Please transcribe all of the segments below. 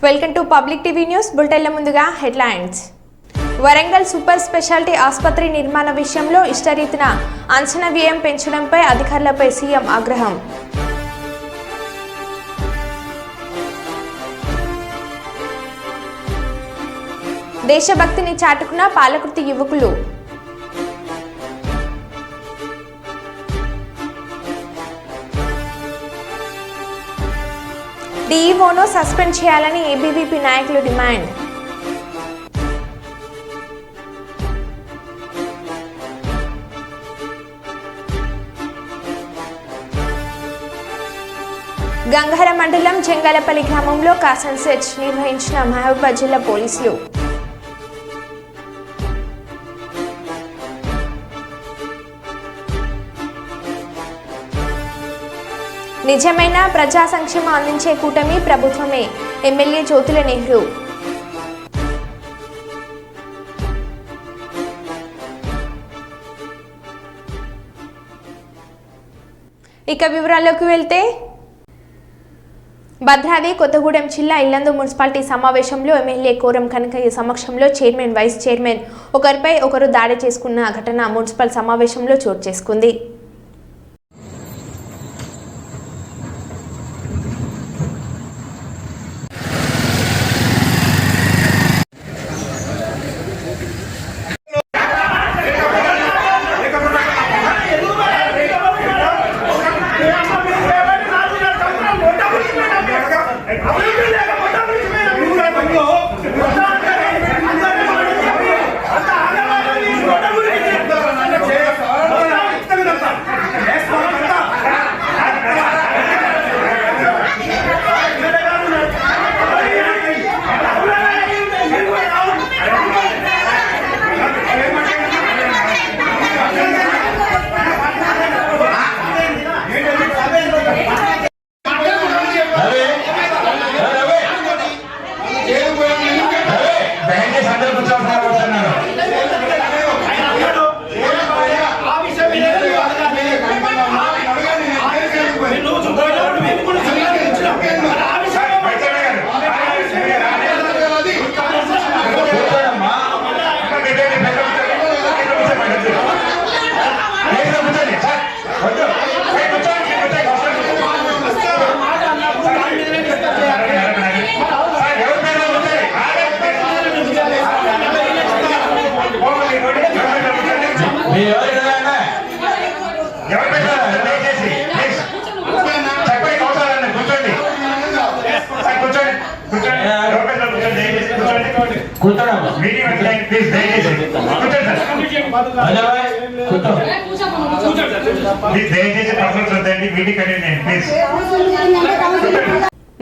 Welcome to public TV news బులెటిన్ల ముందుగా headlines. Warangal super speciality ఆసుపత్రి నిర్మాణ విషయంలో ఇష్టరీతిన అంచనా వ్యయం పెంచడంపై అధికారులపై సీఎం ఆగ్రహం. దేశభక్తిని చాటుకున్న పాలకుర్తి యువకులు. డీఈఓను సస్పెండ్ చేయాలని ఏబీవీపీ నాయకులు డిమాండ్. గంగహర మండలం చెంగలపల్లి గ్రామంలో కాసన్ సెర్చ్ నిర్వహించిన మహబూబాబాద్ జిల్లా పోలీసులు. నిజమైన ప్రజా సంక్షేమం అందించే కూటమి ప్రభుత్వమే ఎమ్మెల్యే జ్యోతుల నెహ్రూ. ఇక వివరాల్లోకి వెళ్తే భద్రాద్రి కొత్తగూడెం జిల్లా ఇల్లందు మున్సిపాలిటీ సమావేశంలో ఎమ్మెల్యే కోరం కనకయ్య సమక్షంలో చైర్మన్ వైస్ చైర్మన్ ఒకరిపై ఒకరు దాడి చేసుకున్న ఘటన మున్సిపల్ సమావేశంలో చోటు చేసుకుంది.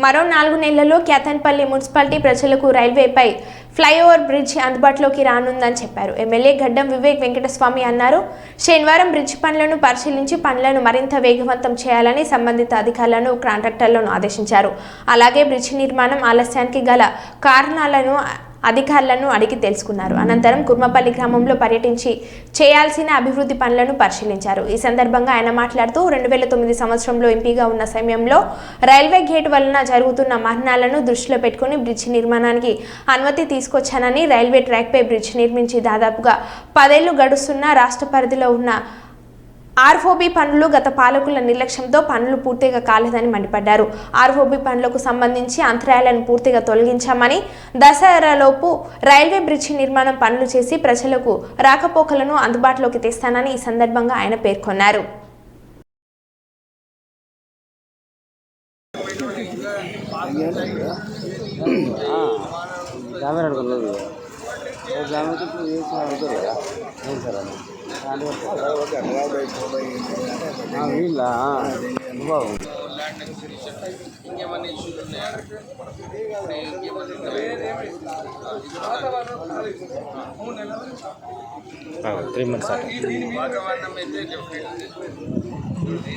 మరో 4 నెలల్లో కేతన్పల్లి మున్సిపాలిటీ ప్రజలకు రైల్వేపై ఫ్లైఓవర్ బ్రిడ్జ్ అందుబాటులోకి రానుందని చెప్పారు. ఎమ్మెల్యే గడ్డం వివేక్ వెంకటస్వామి అన్నారు. శనివారం బ్రిడ్జ్ పనులను పరిశీలించి పనులను మరింత వేగవంతం చేయాలని సంబంధిత అధికారులను కాంట్రాక్టర్లను ఆదేశించారు. అలాగే బ్రిడ్జ్ నిర్మాణం ఆలస్యానికి గల కారణాలను అధికారులను అడిగి తెలుసుకున్నారు. అనంతరం కుర్మపల్లి గ్రామంలో పర్యటించి చేయాల్సిన అభివృద్ధి పనులను పరిశీలించారు. ఈ సందర్భంగా ఆయన మాట్లాడుతూ 2009 సంవత్సరంలో ఎంపీగా ఉన్న సమయంలో రైల్వే గేట్ వలన జరుగుతున్న మరణాలను దృష్టిలో పెట్టుకుని బ్రిడ్జ్ నిర్మాణానికి అనుమతి తీసుకొచ్చానని, రైల్వే ట్రాక్పై బ్రిడ్జ్ నిర్మించి దాదాపుగా 10 ఏళ్లు గడుస్తున్న రాష్ట్ర పరిధిలో ఉన్న ఆర్ఓబీ పనులు గత పాలకుల నిర్లక్ష్యంతో పనులు పూర్తిగా కాలేదని మండిపడ్డారు. ఆర్ఓబీ పనులకు సంబంధించి అంతరాయాలను పూర్తిగా తొలగించామని, దసరాలోపు రైల్వే బ్రిడ్జి నిర్మాణం పనులు చేసి ప్రజలకు రాకపోకలను అందుబాటులోకి తెస్తానని ఈ సందర్భంగా ఆయన పేర్కొన్నారు. వీళ్ళ బాబు ఇంకేమన్నా ఇష్యూలు ఉన్నాయా? 3 months వాతావరణం అయితే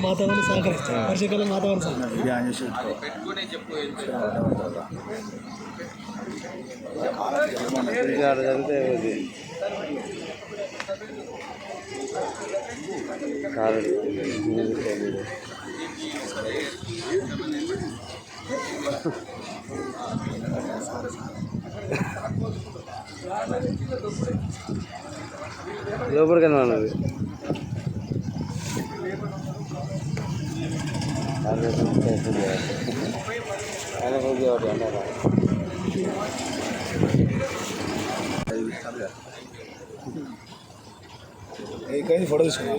వాతావరణం సహకరిస్తాం. వర్షాకాలం వాతావరణం పెట్టుకునే చెప్పుకోవచ్చు. జరిగితే కాదు లోపలికన్నా ఉన్నది कहीं फोटो తీసుకున్నా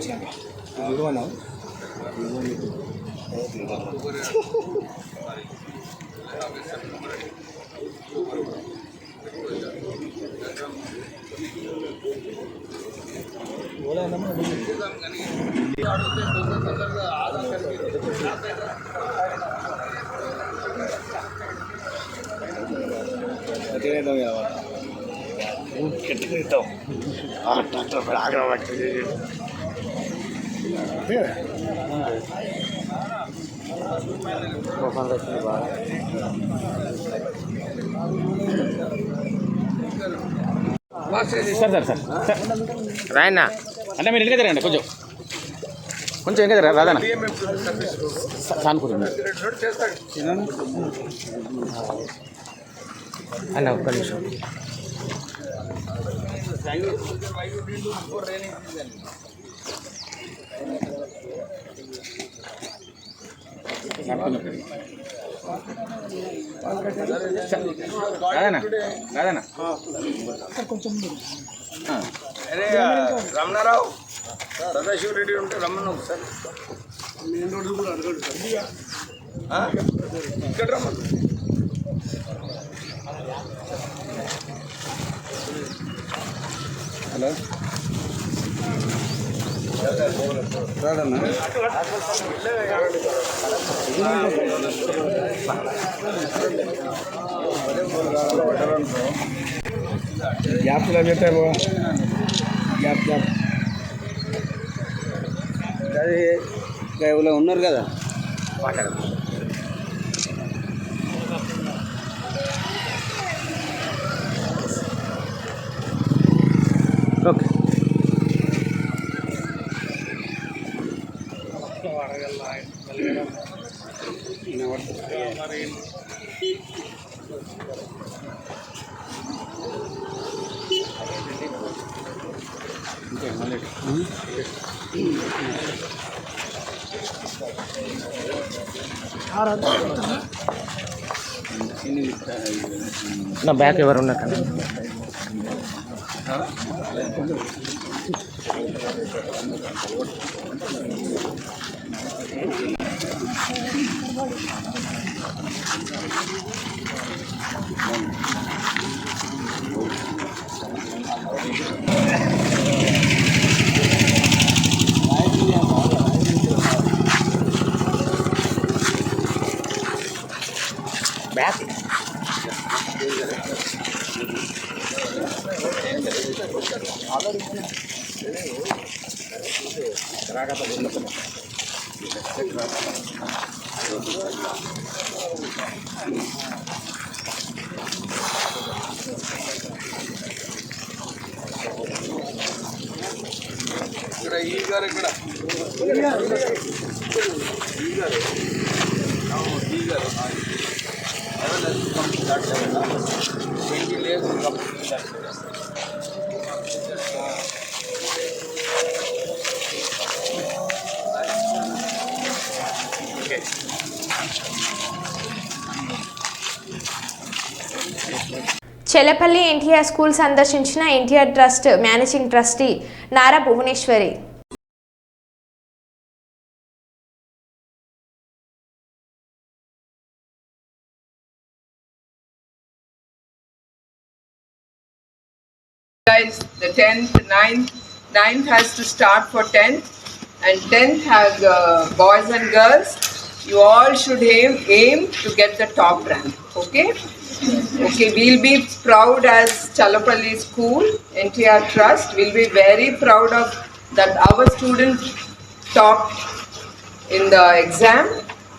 రాయన్నా అంటే మీరు ఎందుకు జరగండి కొంచెం కొంచెం ఇంకా జరగ రాదన్న సానుకూలండి అన్న ఒక్క నిమిషం రాదన్న రాదన్న అరే రమణారావు సదాశివరెడ్డి ఉంటే రమ్మను ఒకసారి ఇక్కడ రమ్మను హలో రాదన్నా గ్యాప్ ఇలా పెట్టారు గ్యాప్ గ్యాప్ అది ఎవరో ఉన్నారు కదా మాట్లాడదు ఓకే నా బ్యాక్ ఎవరు ఉన్నారు బ్యాక్ ఇక్కడ ఈ గారు ఇక్కడ చెలపల్లి ఎన్టీఆర్ స్కూల్ సందర్శించిన NTR trust managing trustee Nara Bhuvaneshwari. Guys, the 10th, 9th has to start for 10th, and 10th has boys and girls. You all should aim to get the top rank. Okay? Okay, we'll be proud as Chalapalli School, NTR Trust. We'll be very proud of that our student topped in the exam.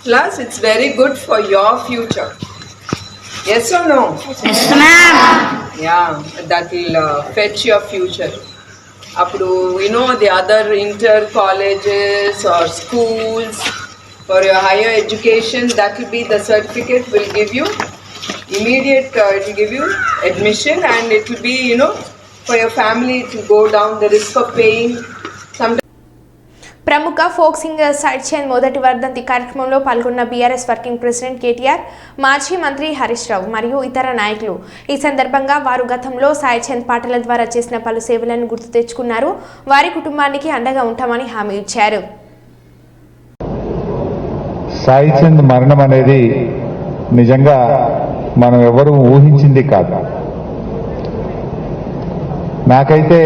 Plus, it's very good for your future. Yes or no? Yes, ma'am. Yeah, that will fetch your future. Appudu, you know, the other inter colleges or schools for your higher education, that will be the certificate will give you immediate, it will give you admission, and it will be, for your family to go down the risk of paying some. ప్రముఖ folk singer Sai Chand మొదటి వర్ధంతి కార్యక్రమంలో పాల్గొన్న BRS working president KTR, మాజీ మంత్రి హరీష్ రావు మరియు ఇతర నాయకులు. ఈ సందర్భంగా వారు గతంలో సాయి చంద్ పాటల ద్వారా చేసిన పలు సేవలను గుర్తు తెచ్చుకున్నారు. వారి కుటుంబానికి అండగా ఉంటామని హామీ ఇచ్చారు. సాయి చంద్ మరణం అనేది నిజంగా మనం ఎవరు ఊహించింది కాదు. నాకైతే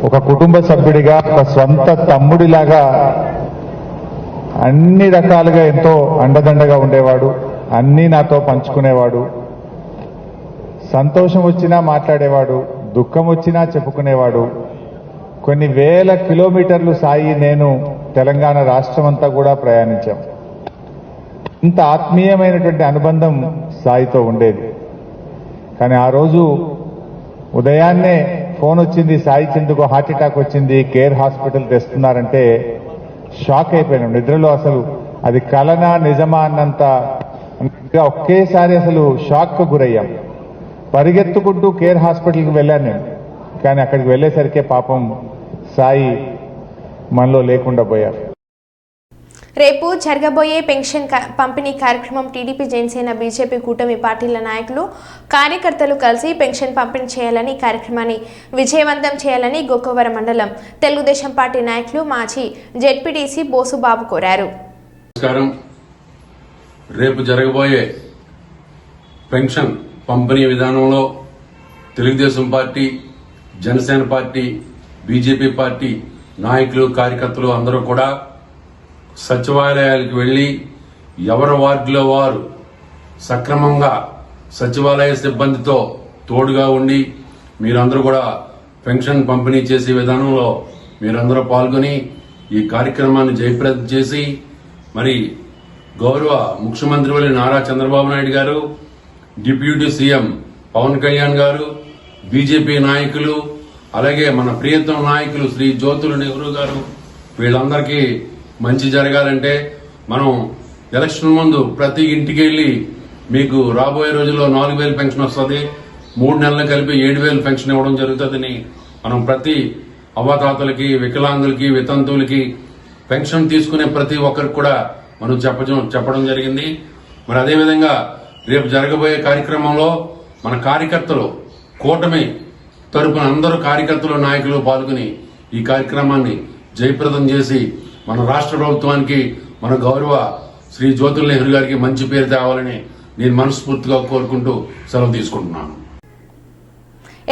ఒక కుటుంబ సభ్యుడిగా, ఒక స్వంత తమ్ముడిలాగా అన్ని రకాలుగా ఎంతో అండదండగా ఉండేవాడు. అన్నీ నాతో పంచుకునేవాడు. సంతోషం వచ్చినా మాట్లాడేవాడు, దుఃఖం వచ్చినా చెప్పుకునేవాడు. కొన్ని వేల కిలోమీటర్లు సాయి నేను తెలంగాణ రాష్ట్రం అంతా కూడా ప్రయాణించాం. ఇంత ఆత్మీయమైనటువంటి అనుబంధం సాయితో ఉండేది. కానీ ఆ రోజు ఉదయాన్నే ఫోన్ వచ్చింది, సాయి చంద్కు హార్ట్ అటాక్ వచ్చింది, కేర్ హాస్పిటల్ తెస్తున్నారంటే షాక్ అయిపోయాను. నిద్రలో అసలు అది కలనా నిజమా అన్నంత ఒకేసారి అసలు షాక్ కు గురయ్యాం. పరిగెత్తుకుంటూ కేర్ హాస్పిటల్కి వెళ్ళాను నేను. కానీ అక్కడికి వెళ్ళేసరికే పాపం సాయి మనలో లేకుండా పోయారు. రేపు జరగబోయే పెన్షన్ పంపిణీ కార్యక్రమం టీడీపీ, జనసేన, బీజేపీ కూటమి పార్టీల నాయకులు, కార్యకర్తలు కలిసి పెన్షన్ పంపిణీ చేయాలని, కార్యక్రమాన్ని విజయవంతం చేయాలని గోకవరం మండలం తెలుగుదేశం పార్టీ నాయకులు, మాజీ జెడ్పీటీసీ బోసుబాబు కోరారు. నమస్కారం. రేపు జరగబోయే పెన్షన్ పంపిణీ విధానంలో Telugu Desam party, Janasena party, BJP party నాయకులు, కార్యకర్తలు అందరూ కూడా సచివాలయాలకు వెళ్లి ఎవరి వార్డులో వారు సక్రమంగా సచివాలయ సిబ్బందితో తోడుగా ఉండి మీరందరూ కూడా పెన్షన్ పంపిణీ చేసే విధానంలో మీరందరూ పాల్గొని ఈ కార్యక్రమాన్ని జయప్రదం చేసి మరి గౌరవ ముఖ్యమంత్రి వల్లి నారా చంద్రబాబు నాయుడు గారు, డిప్యూటీ సీఎం పవన్ కళ్యాణ్ గారు, బీజేపీ నాయకులు, అలాగే మన ప్రియతమ నాయకులు శ్రీ జ్యోతుల నెహ్రూ గారు, వీళ్ళందరికీ మంచి జరగాలంటే మనం ఎలక్షన్ ముందు ప్రతి ఇంటికి వెళ్లి మీకు రాబోయే రోజుల్లో 4,000 పెన్షన్ వస్తుంది, 3 నెలలు కలిపి 7,000 పెన్షన్ ఇవ్వడం జరుగుతుందని మనం ప్రతి అవ్వతాతలకి, వికలాంగులకి, వితంతువులకి పెన్షన్ తీసుకునే ప్రతి ఒక్కరికి కూడా మనం చెప్పడం జరిగింది. మరి అదేవిధంగా రేపు జరగబోయే కార్యక్రమంలో మన కార్యకర్తలు కూటమి తరపున అందరూ కార్యకర్తలు, నాయకులు పాల్గొని ఈ కార్యక్రమాన్ని జయప్రదం చేసి మన రాష్ట్ర ప్రభుత్వానికి, మన గౌరవ శ్రీ జ్యోతుల నెహ్రూ గారికి మంచి పేరు తేవాలని నేను మనస్ఫూర్తిగా కోరుకుంటూ సెలవు తీసుకుంటున్నాను.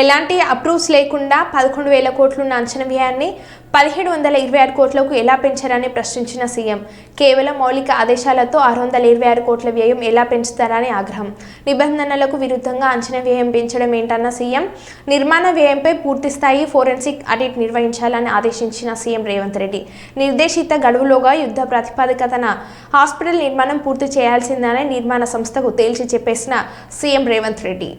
ఎలాంటి అప్రూవ్స్ లేకుండా 11,000 కోట్లున్న అంచనా వ్యయాన్ని 1,726 కోట్లకు ఎలా పెంచారని ప్రశ్నించిన సీఎం, కేవలం మౌలిక ఆదేశాలతో 626 కోట్ల వ్యయం ఎలా పెంచుతారని ఆగ్రహం. నిబంధనలకు విరుద్ధంగా అంచనా వ్యయం పెంచడం ఏంటన్న సీఎం, నిర్మాణ వ్యయంపై పూర్తిస్థాయి ఫోరెన్సిక్ ఆడిట్ నిర్వహించాలని ఆదేశించిన సీఎం రేవంత్ రెడ్డి, నిర్దేశిత గడువులోగా యుద్ధ ప్రాతిపదికన హాస్పిటల్ నిర్మాణం పూర్తి చేయాల్సిందని నిర్మాణ సంస్థకు తేల్చి చెప్పేసిన CM Revanth Reddy.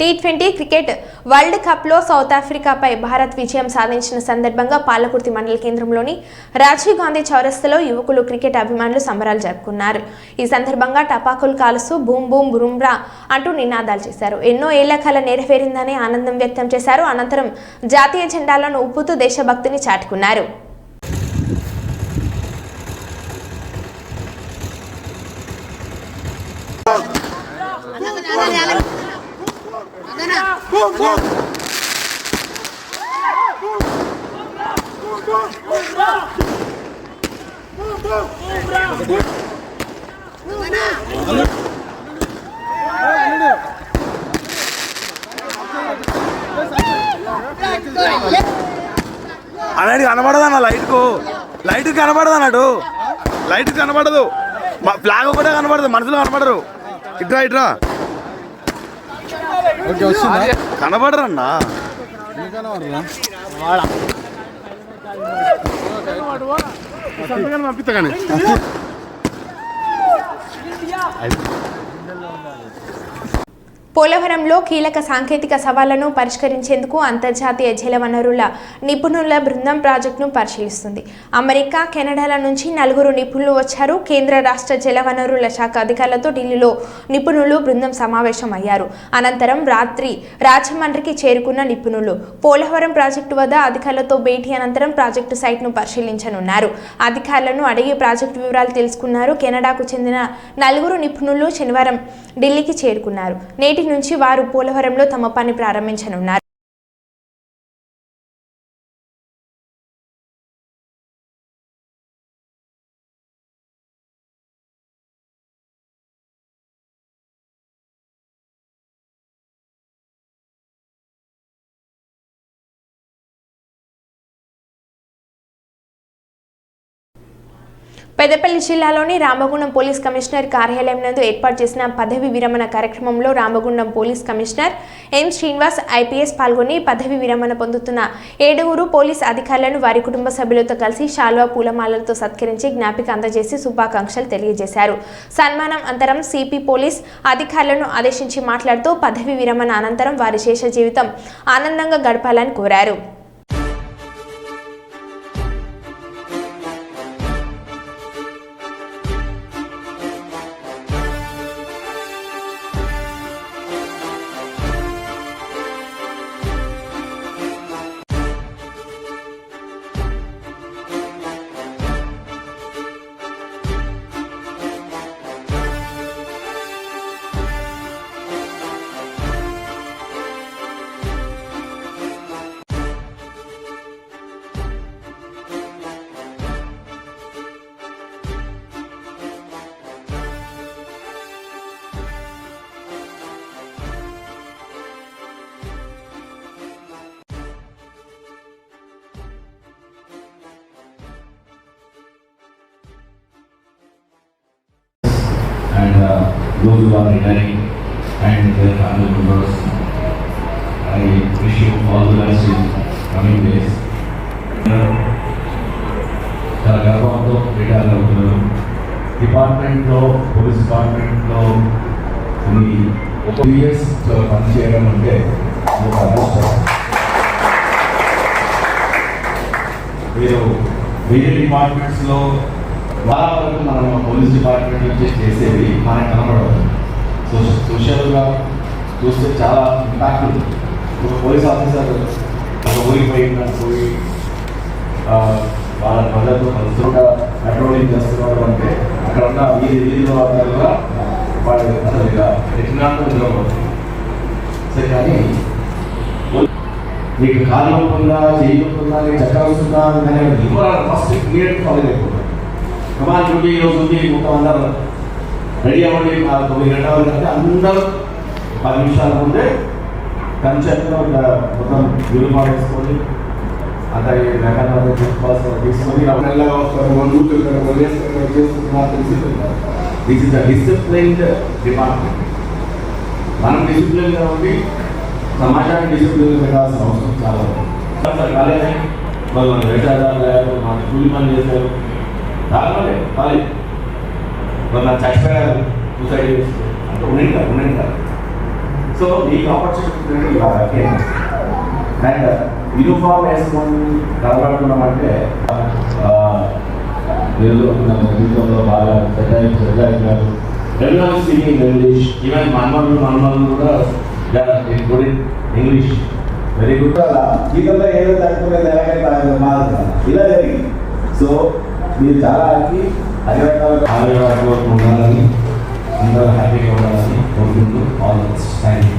T20 cricket world కప్లో సౌత్ ఆఫ్రికాపై భారత్ విజయం సాధించిన సందర్భంగా పాలకుర్తి మండల కేంద్రంలోని రాజీవ్ గాంధీ చౌరస్తాలో యువకులు క్రికెట్ అభిమానులు సంబరాలు జరుపుకున్నారు. ఈ సందర్భంగా టపాకులు కాలుస్తూ బూమ్ బూమ్ బురుమ్రా అంటూ నినాదాలు చేశారు. ఎన్నో ఏళ్ల కల నెరవేరిందని ఆనందం వ్యక్తం చేశారు. అనంతరం జాతీయ జెండాలను ఊపుతూ దేశభక్తిని చాటుకున్నారు. అనేది కనబడదన్న లైట్ కనబడదు అన్నాడు. లైట్ కనబడదు, ఫ్లాగ్ ఒకటే కనబడదు, మనుషులు కనబడరు. ఇట్రా కనబడరన్నా. పంపిస్తా కానీ పోలవరంలో కీలక సాంకేతిక సవాళ్లను పరిష్కరించేందుకు అంతర్జాతీయ జలవనరుల నిపుణుల బృందం ప్రాజెక్టును పరిశీలిస్తుంది. అమెరికా, కెనడాల నుంచి 4 నిపుణులు వచ్చారు. కేంద్ర రాష్ట్ర జలవనరుల శాఖ అధికారులతో ఢిల్లీలో నిపుణులు బృందం సమావేశం అయ్యారు. అనంతరం రాత్రి రాజమండ్రికి చేరుకున్న నిపుణులు పోలవరం ప్రాజెక్టు వద్ద అధికారులతో భేటీ అనంతరం ప్రాజెక్టు సైట్ను పరిశీలించనున్నారు. అధికారులను అడిగి ప్రాజెక్టు వివరాలు తెలుసుకున్నారు. కెనడాకు చెందిన 4 నిపుణులు శనివారం ఢిల్లీకి చేరుకున్నారు. నేటి నుంచి వారు పోలవరంలో తమ పని ప్రారంభించనున్నారు. పెద్దపల్లి జిల్లాలోని రామగుండం పోలీస్ కమిషనర్ కార్యాలయం నందు ఏర్పాటు చేసిన పదవి విరమణ కార్యక్రమంలో Ramagundam police commissioner M Srinivas IPS పాల్గొని పదవి విరమణ పొందుతున్న 7 పోలీస్ అధికారులను వారి కుటుంబ సభ్యులతో కలిసి శాల్వా పూలమాలలతో సత్కరించి జ్ఞాపిక అందజేసి శుభాకాంక్షలు తెలియజేశారు. సన్మానం అనంతరం సిపి పోలీస్ అధికారులను ఆదేశించి మాట్లాడుతూ పదవి విరమణ అనంతరం వారి శేష జీవితం ఆనందంగా గడపాలని కోరారు. And those who are retiring and their family members, I wish you all the best in coming days. చాలా గర్వంతో రిటైర్ అవుతున్నారు. డిపార్ట్మెంట్లో, పోలీస్ డిపార్ట్మెంట్లో ఒక 2 years పనిచేయడం అంటే ఒక అదృష్టం. మీరు వేరే డిపార్ట్మెంట్స్లో చాలా వరకు మనం పోలీస్ డిపార్ట్మెంట్ నుంచి చేసేది మనకు కనబడదు. సోషల్గా చూస్తే చాలా ఇంపాక్ట్ ఉంది. ఒక పోలీస్ ఆఫీసర్ ఒక ఊరికి పోయి వాళ్ళ ప్రజలతో కలుసుగా పెట్రోలింగ్ చేస్తున్నారు అంటే అక్కడ ఉన్న వీధిలో కూడా వాళ్ళు అసలు ఇక ఎట్టినాతో నిలబడతారు. సరే, కానీ మీకు కాలు ఉంటుందా, చేయి ఉంటుందా, చక్కెర వస్తుందా అనే ఫస్ట్ క్లియర్ ఫాలో అయిపోతుంది. కమాన్ డ్యూటీ ఈరోజు ఉంది, మొత్తం అందరూ రెడీ అవ్వండి. 9 గంటల కంటే అందరూ 10 నిమిషాల ముందే కన్సెప్ట్లో మొత్తం యూనిఫామ్ వేసుకొని అంత రకాల తీసుకొని నెలగా వస్తారు. This is the disciplined department. మనం డిసిప్లిన్గా ఉండి సమాజాన్ని డిసిప్లిన్ పెట్టాల్సిన అవసరం చాలా ఉంది. కాలేజీ వాళ్ళు మన వేటాడారు, మన కూలి పని చేశారు, రావాలి కాలేజ్ వాళ్ళు చచ్చిపోయారు, సూసైడ్ చేస్తారు అంటే ఉండండి. సో మీకు ఆపర్చునిటీ అండ్ యూనిఫామ్ వేసుకొని కనబడుతున్నామంటే జీవితంలో బాగా సెట్ అయినారు. Everyone is speaking English. Even Manmal కూడా good in English. Very good. జీవితంలో ఏదో తక్కువ ఇలా జరిగింది. సో మీరు చాలా హ్యాపీ ఆరోగ్యంగా ఉండాలని అందరూ హ్యాపీగా ఉండాలని కోరుకుంటూ all the best. Thank you.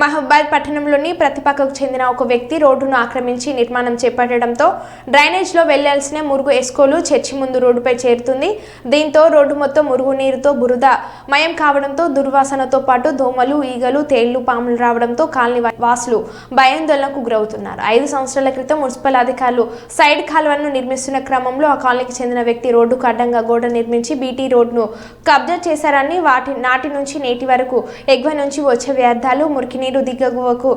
మహబాద్ పట్టణంలోని ప్రతిపక్కకు చెందిన ఒక వ్యక్తి రోడ్డును ఆక్రమించి నిర్మాణం చేపట్టడంతో డ్రైనేజ్లో వెళ్లాల్సిన మురుగు ఎస్కోలు చర్చి ముందు రోడ్డుపై చేరుతుంది. దీంతో రోడ్డు మొత్తం మురుగునీరుతో బురద మయం కావడంతో దుర్వాసనతో పాటు దోమలు, ఈగలు, తేళ్లు, పాములు రావడంతో కాలనీ వాసులు భయాందోళనకు గురవుతున్నారు. 5 సంవత్సరాల క్రితం మున్సిపల్ అధికారులు సైడ్ కాలువను నిర్మిస్తున్న క్రమంలో ఆ కాలనీకి చెందిన వ్యక్తి రోడ్డుకు అడ్డంగా గోడ నిర్మించి బీటీ రోడ్డును కబ్జా చేశారని, నాటి నుంచి నేటి వరకు ఎగువ నుంచి వచ్చే వ్యర్థాలు, మురికి నీరు దిగువకు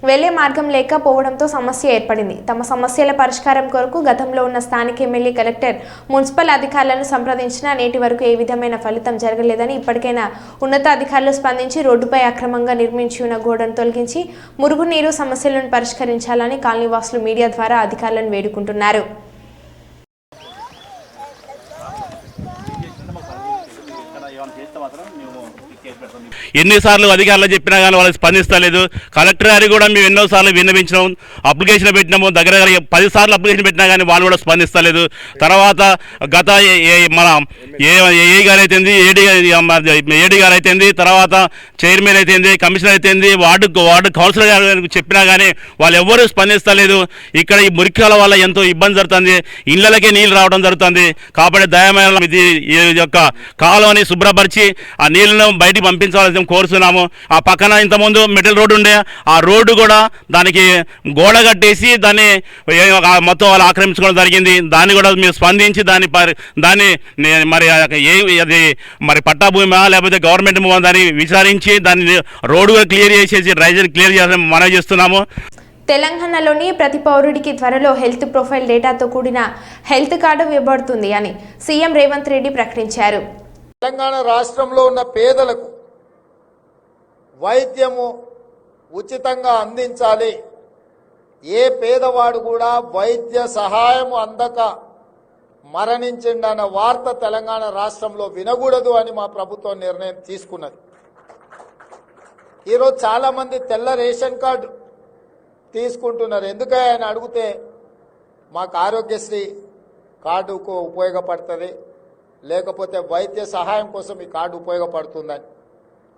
వెళ్లే మార్గం లేకపోవడంతో సమస్య ఏర్పడింది. తమ సమస్యల పరిష్కారం కొరకు గతంలో ఉన్న స్థానిక ఎమ్మెల్యే, కలెక్టర్, మున్సిపల్ అధికారులను సంప్రదించినా నేటి వరకు ఏ విధమైన ఫలితం జరగలేదని, ఇప్పటికైనా ఉన్నతాధికారులు స్పందించి రోడ్డుపై అక్రమంగా నిర్మించి ఉన్న గోడను తొలగించి మురుగునీరు సమస్యలను పరిష్కరించాలని కాలనీవాసులు మీడియా ద్వారా అధికారులను వేడుకుంటున్నారు. ఎన్నిసార్లు అధికారులు చెప్పినా కానీ వాళ్ళకి స్పందిస్తలేదు. కలెక్టర్ గారికి కూడా మేము ఎన్నోసార్లు విన్నవించినాం, అప్లికేషన్ పెట్టినాము. దగ్గర 10 సార్లు అప్లికేషన్ పెట్టినా కానీ వాళ్ళు కూడా స్పందిస్తలేదు. తర్వాత గత మన ఏఈ గారు అయితేంది, ఏడీ గారు అయితేంది, తర్వాత చైర్మన్ అయితేంది, కమిషనర్ అయితేంది, వార్డు కౌన్సిలర్ గారు చెప్పినా కానీ వాళ్ళు ఎవ్వరూ స్పందిస్తలేదు. ఇక్కడ ఈ మురికాల వల్ల ఎంతో ఇబ్బంది జరుగుతుంది, ఇళ్లకే నీళ్ళు రావడం జరుగుతుంది. కాబట్టి దయమైన ఇది యొక్క కాలువని శుభ్రపరిచి ఆ నీళ్ళను బయటికి పంపించాలని కోరుతున్నాము. ఆ పక్కన ఇంతకుముందు మెటల్ రోడ్డు ఉండే, ఆ రోడ్డు కూడా దానికి గోడ కట్టేసి దాన్ని మొత్తం వాళ్ళు ఆక్రమించుకోవడం జరిగింది. దాన్ని కూడా మీరు స్పందించి దాన్ని మరి అది మరి పట్టా భూమా లేకపోతే గవర్నమెంట్ భూమా దాన్ని విచారించి దాన్ని రోడ్డుగా క్లియర్ చేసేసి డ్రైనేజ్ క్లియర్ చేయాలని మనం చేస్తున్నాము. తెలంగాణలోని ప్రతి పౌరుడికి త్వరలో హెల్త్ ప్రొఫైల్ డేటాతో కూడిన హెల్త్ కార్డు ఇవ్వబడుతుంది అని సీఎం రేవంత్ రెడ్డి ప్రకటించారు. తెలంగాణ రాష్ట్రంలో ఉన్న పేదలకు వైద్యము ఉచితంగా అందించాలి. ఏ పేదవాడు కూడా వైద్య సహాయం అందక మరణించిండన్న వార్త తెలంగాణ రాష్ట్రంలో వినకూడదు అని మా ప్రభుత్వం నిర్ణయం తీసుకున్నది. ఈరోజు చాలా మంది తెల్ల రేషన్ కార్డు తీసుకుంటున్నారు. ఎందుకని అని అడిగితే మాకు ఆరోగ్యశ్రీ కార్డుకు ఉపయోగపడుతుంది, లేకపోతే వైద్య సహాయం కోసం ఈ కార్డు ఉపయోగపడుతుందని.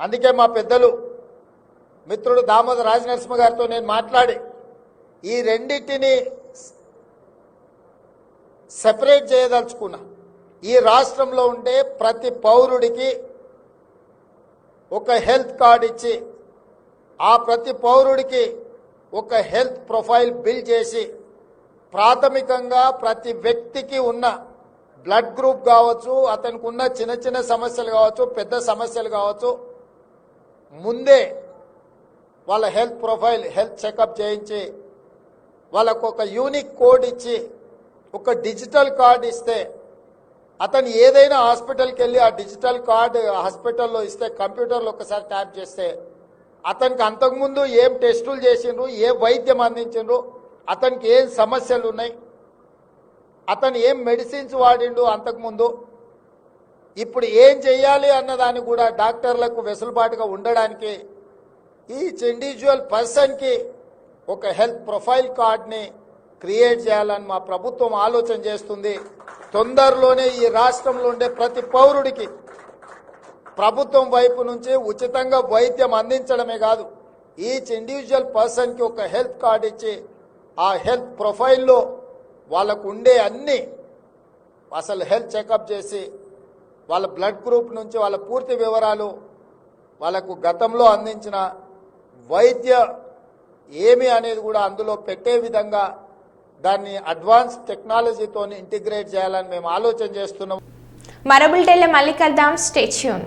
అందుకే మా పెద్దలు మిత్రుడు దామోదర రాజనరసింహ గారితో నేను మాట్లాడి ఈ రెండింటిని సెపరేట్ చేయదలుచుకున్నా. ఈ రాష్ట్రంలో ఉండే ప్రతి పౌరుడికి ఒక హెల్త్ కార్డు ఇచ్చి ఆ ప్రతి పౌరుడికి ఒక హెల్త్ ప్రొఫైల్ బిల్డ్ చేసి ప్రాథమికంగా ప్రతి వ్యక్తికి ఉన్న బ్లడ్ గ్రూప్ కావచ్చు, అతనికి ఉన్న చిన్న చిన్న సమస్యలు కావచ్చు, పెద్ద సమస్యలు కావచ్చు, ముందే వాళ్ళ హెల్త్ ప్రొఫైల్ హెల్త్ చెకప్ చేయించి వాళ్ళకు ఒక యూనిక్ కోడ్ ఇచ్చి ఒక డిజిటల్ కార్డు ఇస్తే అతను ఏదైనా హాస్పిటల్కి వెళ్ళి ఆ డిజిటల్ కార్డు హాస్పిటల్లో ఇస్తే కంప్యూటర్లో ఒకసారి ట్యాప్ చేస్తే అతనికి అంతకుముందు ఏం టెస్టులు చేసిండ్రు, ఏ వైద్యం అందించిండ్రు, అతనికి ఏం సమస్యలు ఉన్నాయి, అతను ఏం మెడిసిన్స్ వాడిండు అంతకుముందు, ఇప్పుడు ఏం చెయ్యాలి అన్నదాన్ని కూడా డాక్టర్లకు వెసులుబాటుగా ఉండడానికి ఈచ్ ఇండివిజువల్ పర్సన్కి ఒక హెల్త్ ప్రొఫైల్ కార్డ్ని క్రియేట్ చేయాలని మా ప్రభుత్వం ఆలోచన చేస్తుంది. తొందరలోనే ఈ రాష్ట్రంలో ఉండే ప్రతి పౌరుడికి ప్రభుత్వం వైపు నుంచి ఉచితంగా వైద్యం అందించడమే కాదు, ఈచ్ ఇండివిజువల్ పర్సన్కి ఒక హెల్త్ కార్డ్ ఇచ్చి ఆ హెల్త్ ప్రొఫైల్లో వాళ్ళకు ఉండే అన్ని అసలు హెల్త్ చెకప్ చేసి వాళ్ళ బ్లడ్ గ్రూప్ నుంచి వాళ్ళ పూర్తి వివరాలు, వాళ్ళకు గతంలో అందించిన వైద్య ఏమి అనేది కూడా అందులో పెట్టే విధంగా దాన్ని అడ్వాన్స్ టెక్నాలజీతో ఇంటిగ్రేట్ చేయాలని మేము ఆలోచన చేస్తున్నాం. మరో బులెటిన్లో మళ్ళీ కలుద్దాం. Stay tune.